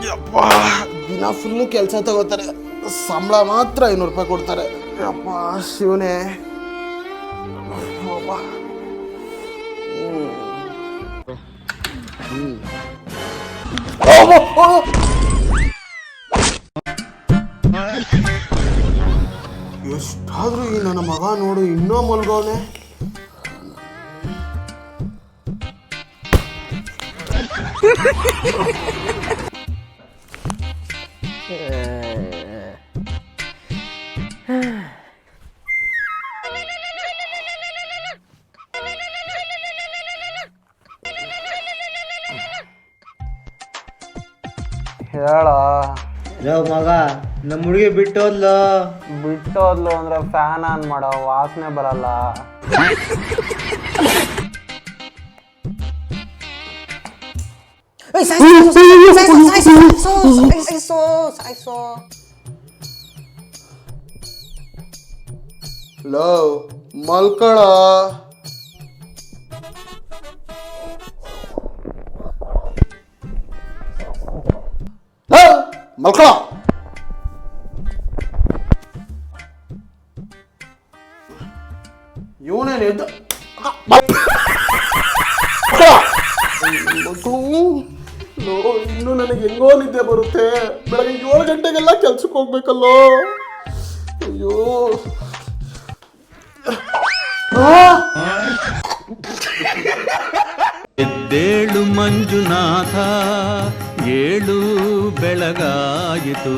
ಯಪ್ಪ ದಿನ ಫುಲ್ಲು ಕೆಲಸ ತಗೋತಾರೆ, ಸಂಬಳ ಮಾತ್ರ 500 ರೂಪಾಯಿ ಕೊಡ್ತಾರೆ. ಯಪ್ಪ ಶಿವನೇ. ಎಷ್ಟಾದ್ರೂ ಈ ನನ್ನ ಮಗ ನೋಡು ಇನ್ನೂ ಮಲ್ಗವನೆ. ಹೇಳ ಮಗ, ನಮ್ಮ ಹುಡುಗಿ ಬಿಟ್ಟೋದ್ಲು ಅಂದ್ರೆ ಫ್ಯಾನ್ ಆನ್ ಮಾಡೋ, ವಾಸನೆ ಬರಲ್ಲ. ಲೋ ಮಲ್ಕಳ. ಮಲ್ಕಳ ಇವನೇನು ಎದ್ದು ಇನ್ನು ನನಗೆ ಹೆಂಗೋ ನಿದ್ದೆ ಬರುತ್ತೆ. ಬೆಳಗ್ಗೆ 7 ಗಂಟೆಗೆಲ್ಲ ಕೆಲ್ಸಕ್ಕೆ ಹೋಗ್ಬೇಕಲ್ಲೋ. ಅಯ್ಯೋ ಎದ್ದೇಳು ಮಂಜುನಾಥ, ಏಳು ಬೆಳಗಾಯಿತು.